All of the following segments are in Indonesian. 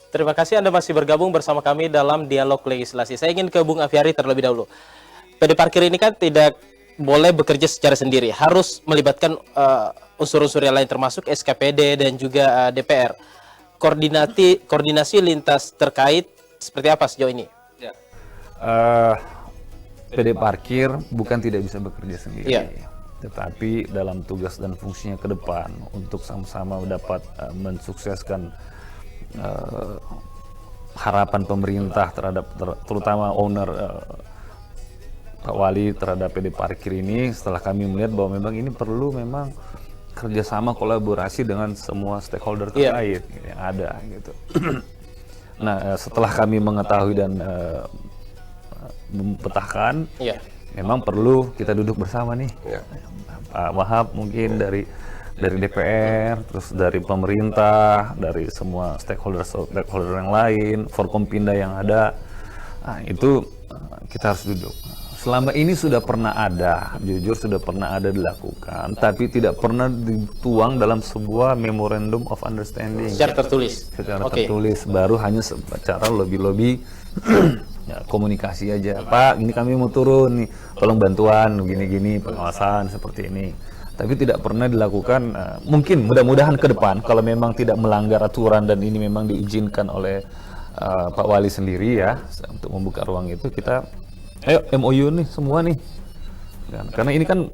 Terima kasih Anda masih bergabung bersama kami dalam dialog legislasi. Saya ingin ke Bung Afiari terlebih dahulu. PD Parkir ini kan tidak boleh bekerja secara sendiri, harus melibatkan unsur-unsur yang lain termasuk SKPD dan juga DPR. Koordinasi lintas terkait seperti apa sejauh ini? Ya. PD Parkir bukan tidak bisa bekerja sendiri. Ya. Tetapi dalam tugas dan fungsinya ke depan untuk sama-sama dapat mensukseskan harapan pemerintah terhadap terutama owner Pak Wali terhadap PD Parkir ini, setelah kami melihat bahwa memang ini perlu memang kerjasama kolaborasi dengan semua stakeholder terkait yang ada gitu. Nah, setelah kami mengetahui dan mempetahkan, memang perlu kita duduk bersama nih. Pak Wahab mungkin dari DPR, terus dari pemerintah, dari semua stakeholder yang lain, Forkompinda yang ada, nah, itu kita harus duduk. Selama ini sudah pernah ada, jujur sudah pernah ada dilakukan, tapi tidak pernah dituang dalam sebuah memorandum of understanding. Secara tertulis. Secara tertulis, baru hanya secara lobby-lobby. Ya, komunikasi aja, Pak, ini kami mau turun nih, tolong bantuan, gini-gini, pengawasan seperti ini. Tapi tidak pernah dilakukan, mungkin mudah-mudahan ke depan, kalau memang tidak melanggar aturan dan ini memang diizinkan oleh Pak Wali sendiri ya, untuk membuka ruang itu, kita, ayo MOU nih, semua nih. Karena ini kan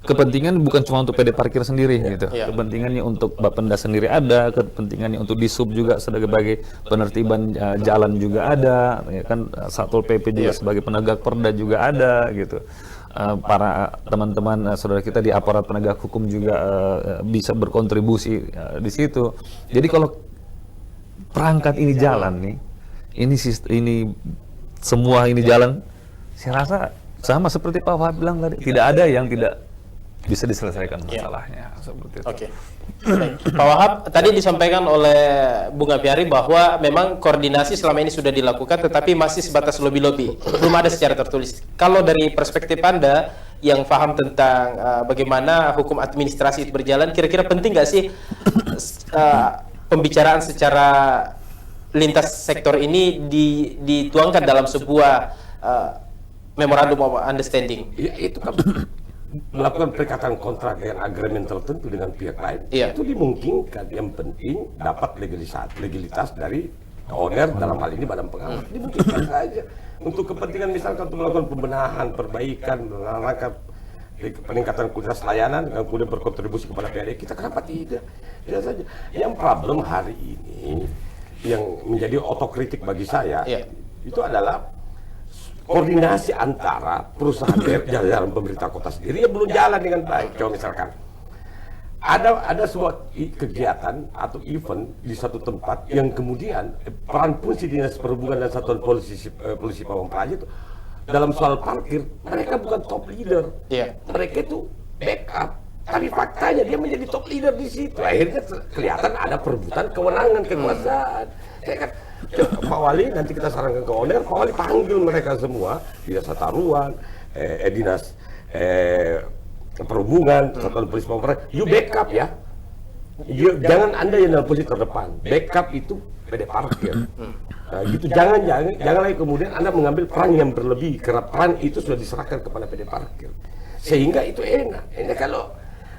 kepentingan bukan cuma untuk PD Parkir sendiri gitu. Kepentingannya untuk Bapenda sendiri ada, kepentingannya untuk Disub juga sebagai penertiban jalan juga ada, ya kan, Satpol PP juga sebagai penegak perda juga ada gitu. Para teman-teman saudara kita di aparat penegak hukum juga bisa berkontribusi di situ. Jadi kalau perangkat ini jalan nih, ini semua ini jalan, saya rasa sama seperti Pak Wahab bilang tadi, tidak ada yang tidak bisa diselesaikan masalahnya seperti itu. Oke. Pak Wahab, tadi disampaikan oleh Bung Afiari bahwa memang koordinasi selama ini sudah dilakukan, tetapi masih sebatas lobby-lobby, belum ada secara tertulis. Kalau dari perspektif Anda yang paham tentang bagaimana hukum administrasi itu berjalan, kira-kira penting nggak sih pembicaraan secara lintas sektor ini dituangkan dalam sebuah memorandum of understanding? Ya, itu kan melakukan perikatan kontrak dengan agreement tertentu dengan pihak lain, itu dimungkinkan. Yang penting dapat legalitas dari owner, dalam hal ini badan pengawas, dimungkinkan saja. Untuk kepentingan misalkan untuk melakukan pembenahan, perbaikan, rangka peningkatan kualitas layanan, yang kemudian berkontribusi kepada PAD, kita kenapa tidak? Tidak saja. Yang problem hari ini yang menjadi otokritik bagi saya itu adalah koordinasi antara perusahaan jajaran pemerintah kota sendiri yang belum jalan dengan baik. Coba misalkan ada sebuah kegiatan atau event di satu tempat yang kemudian peran fungsi dinas perhubungan dan satuan polisi Pamong Praja itu dalam soal parkir, mereka bukan top leader, mereka itu backup. Tapi faktanya dia menjadi top leader di situ. Akhirnya kelihatan ada perebutan kewenangan, kekuasaan. Saya kan, Pak Wali, nanti kita sarankan ke owner, Pak Wali panggil mereka semua, dinas tata ruang, dinas perhubungan, satuan polisi Pamong, you backup ya. Jangan Anda yang dalam posisi terdepan. Backup itu PD Parkir. Nah, gitu, jangan lagi kemudian Anda mengambil peran yang berlebih, karena peran itu sudah diserahkan kepada PD Parkir. Sehingga itu enak.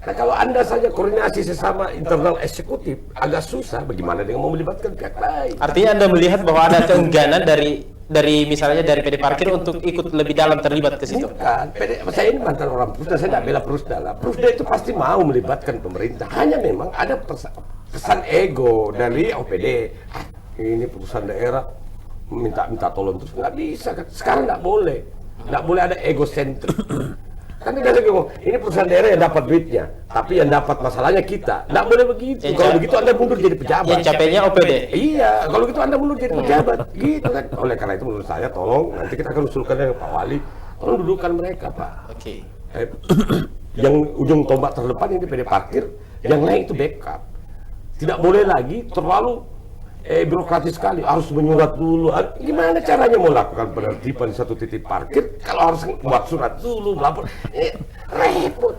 Kalau Anda saja koordinasi sesama internal eksekutif agak susah, bagaimana dengan melibatkan pihak lain? Artinya Anda melihat bahwa ada keengganan dari misalnya dari PD Parkir untuk ikut lebih dalam terlibat ke situ? Bukan, saya ini mantan orang Prusda, saya tidak bela Prusda lah. Prusda itu pasti mau melibatkan pemerintah, hanya memang ada pesan ego dari OPD. Ini perusahaan daerah minta tolong terus, nggak bisa kan? Sekarang nggak boleh ada egosentrik. Kan kita ngomong, ini perusahaan daerah yang dapat duitnya, tapi yang dapat masalahnya kita. Nggak boleh begitu. Kalau begitu Anda mundur jadi pejabat. Yang capeknya OPD. Iya, kalau gitu Anda mundur jadi pejabat. Gitu kan. Oleh karena itu menurut saya, tolong nanti kita akan usulkan dengan Pak Wali, tolong dudukan mereka, Pak. Oke. Yang ujung tombak terdepan ini PD Parkir, yang lain itu backup. Tidak boleh lagi terlalu birokratis sekali, harus menyurat dulu. Gimana caranya mau lakukan penertiban di satu titik parkir kalau harus buat surat dulu, melapor, repot.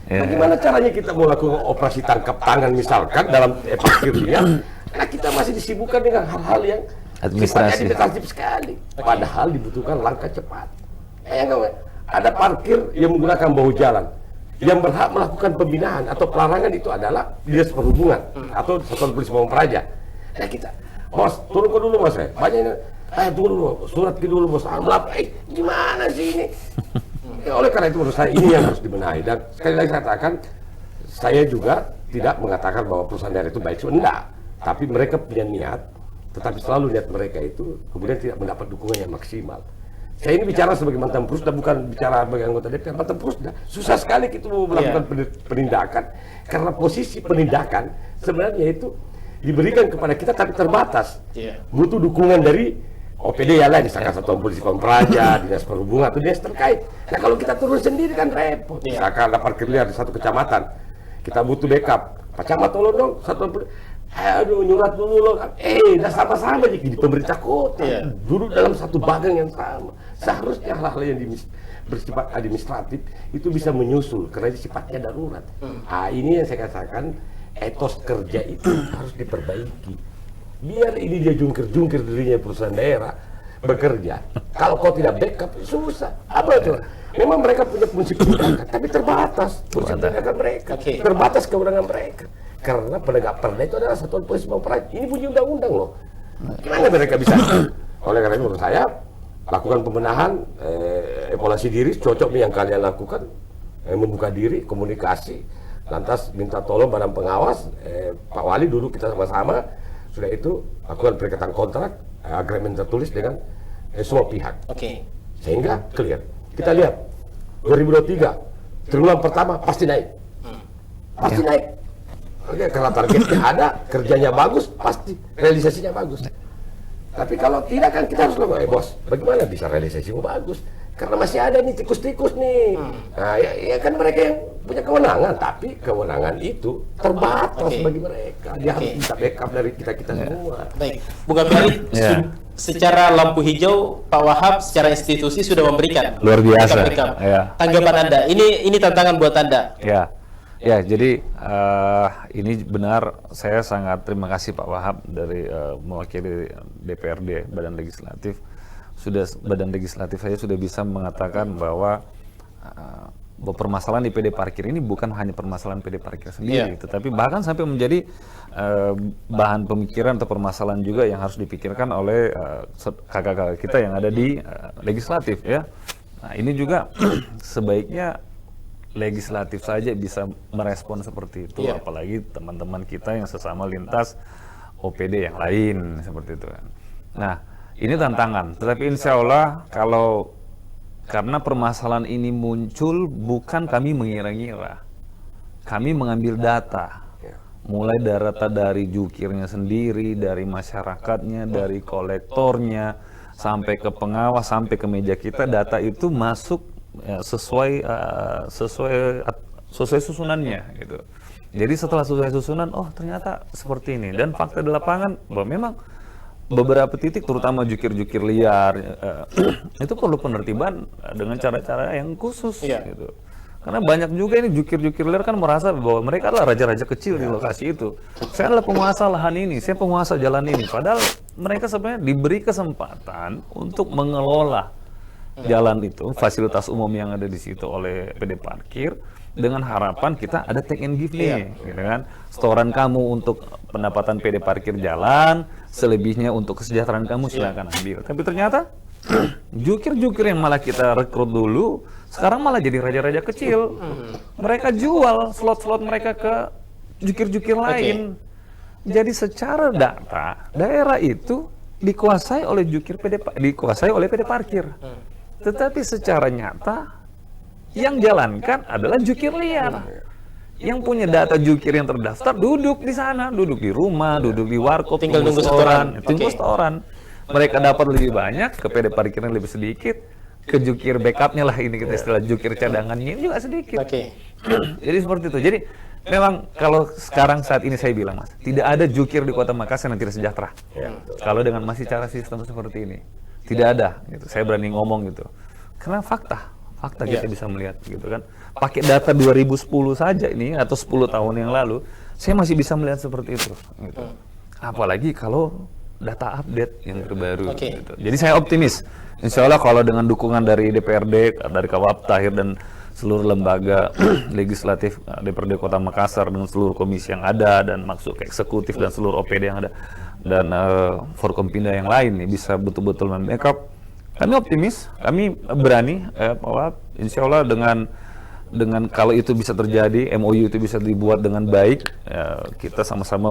Bagaimana caranya kita mau lakukan operasi tangkap tangan misalkan dalam parkir liar, Karena kita masih disibukkan dengan hal-hal yang administratif sekali. Padahal dibutuhkan langkah cepat. Ada parkir yang menggunakan bahu jalan. Yang berhak melakukan pembinaan atau pelarangan itu adalah Dinas Perhubungan atau Satuan Polisi Pamung Praja. Nah kita, bos, turun ke dulu bos ya. Banyak ini, tunggu dulu, surat ke dulu bos. Gimana sih ini? Oleh karena itu menurut saya ini yang harus dibenahi. Dan sekali lagi saya katakan, saya juga tidak mengatakan bahwa perusahaan daerah itu baik, enggak. Tapi mereka punya niat, tetapi selalu niat mereka itu kemudian tidak mendapat dukungan yang maksimal. Saya ini bicara sebagai mantan Prusda, bukan bicara sebagai anggota DPR. Mantan Prusda susah sekali kita melakukan penindakan, karena posisi penindakan sebenarnya itu diberikan kepada kita tapi terbatas. Butuh dukungan dari OPD ya lah, misalkan Satuan Polisi Pamung Praja, Dinas Perhubungan atau dinas terkait. Nah kalau kita turun sendiri kan repot. Misalkan ada parkir liar di satu kecamatan, kita butuh backup. Pak Camat tolong dong, Satuan Polisi. Aduh, nyurat dulu loh. Udah sama-sama jadi pemerintah kota. Duduk dalam satu bagang yang sama. Seharusnya hal-hal yang bersifat administratif itu bisa menyusul karena sifatnya darurat. Ini yang saya katakan, etos kerja itu harus diperbaiki. Biar ini dia jungkir-jungkir dirinya perusahaan daerah bekerja. Kalau kau tidak backup, susah. Apa itu? Memang mereka punya fungsi penindakan, tapi terbatas fungsi penindakan mereka. Terbatas kewenangan mereka. Karena penegak perda itu adalah Satuan Polisi Pamung Praja. Ini bunyi undang-undang loh. Gimana mereka bisa? Oleh karena itu menurut saya, lakukan pembenahan, evaluasi diri, cocok yang kalian lakukan, membuka diri, komunikasi, lantas minta tolong badan pengawas, Pak Wali dulu kita sama-sama, sudah itu lakukan perikatan kontrak, agreement tertulis dengan semua pihak. Sehingga clear. Kita lihat, 2023, triwulan pertama pasti naik. Pasti naik. Karena targetnya ada, kerjanya bagus, pasti realisasinya bagus. Tapi kalau tidak kan kita harus ngomong, bos, bagaimana bisa realisasimu bagus? Karena masih ada nih tikus-tikus nih. Nah, ya kan mereka yang punya kewenangan, tapi kewenangan itu terbatas bagi mereka. Dia harus bisa backup dari kita-kita semua. Baik, Bung Gafyari, secara lampu hijau Pak Wahab secara institusi sudah memberikan luar biasa. Tanggapan Anda, ini tantangan buat Anda. Ya, jadi ini benar, saya sangat terima kasih Pak Wahab dari mewakili DPRD, Badan Legislatif. Badan Legislatif saya sudah bisa mengatakan bahwa permasalahan di PD Parkir ini bukan hanya permasalahan PD Parkir sendiri, tetapi bahkan sampai menjadi bahan pemikiran atau permasalahan juga yang harus dipikirkan oleh kakak-kakak kita yang ada di legislatif ya. Nah, ini juga sebaiknya legislatif saja bisa merespon seperti itu, apalagi teman-teman kita yang sesama lintas OPD yang lain seperti itu. Nah, ini tantangan, tetapi insya Allah kalau karena permasalahan ini muncul bukan kami mengira-ngira, kami mengambil data, mulai data dari jukirnya sendiri, dari masyarakatnya, dari kolektornya, sampai ke pengawas, sampai ke meja kita, data itu masuk sesuai susunannya gitu. Jadi setelah sesuai susunan, oh ternyata seperti ini, dan fakta di lapangan bahwa memang beberapa titik terutama jukir-jukir liar itu perlu penertiban dengan cara-cara yang khusus gitu. Karena banyak juga ini jukir-jukir liar kan merasa bahwa mereka adalah raja-raja kecil di lokasi itu. Saya adalah penguasa lahan ini, saya penguasa jalan ini, padahal mereka sebenarnya diberi kesempatan untuk mengelola jalan itu, fasilitas umum yang ada di situ oleh PD Parkir, dengan harapan kita ada take and give nih, gitu kan? Setoran kamu untuk pendapatan PD Parkir jalan, selebihnya untuk kesejahteraan kamu silakan ambil. Tapi ternyata jukir-jukir yang malah kita rekrut dulu, sekarang malah jadi raja-raja kecil. Mereka jual slot-slot mereka ke jukir-jukir lain. Jadi secara data, daerah itu dikuasai oleh PD Parkir. Tetapi secara nyata yang jalankan adalah jukir liar. Yang punya data jukir yang terdaftar duduk di sana, duduk di rumah, duduk di warkop, tinggal nunggu setoran. Mereka dapat lebih banyak, ke PD Parkirnya lebih sedikit, ke jukir backupnya lah ini kita istilah jukir cadangannya ini juga sedikit. Jadi seperti itu. Jadi memang kalau sekarang saat ini saya bilang mas, tidak ada jukir di Kota Makassar yang tidak sejahtera. Kalau dengan masih cara sistem seperti ini. Tidak ada, gitu. Saya berani ngomong gitu. Karena fakta kita bisa melihat gitu kan. Pakai data 2010 saja ini atau 10 tahun yang lalu, saya masih bisa melihat seperti itu. Gitu. apalagi kalau data update yang terbaru. Oke. Gitu. Jadi saya optimis, insya Allah kalau dengan dukungan dari DPRD, dari Kawaptahir dan seluruh lembaga legislatif DPRD Kota Makassar dengan seluruh komisi yang ada dan masuk ke eksekutif dan seluruh OPD yang ada dan Forkompinda yang lain nih bisa betul-betul membackup. Kami optimis, kami berani bahwa insya Allah dengan kalau itu bisa terjadi, MOU itu bisa dibuat dengan baik, kita sama-sama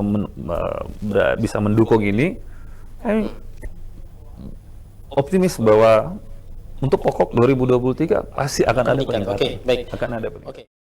bisa mendukung ini. Kami optimis bahwa untuk pokok 2023 pasti akan ada peningkatan. Oke, baik. Akan ada peningkatan. Oke.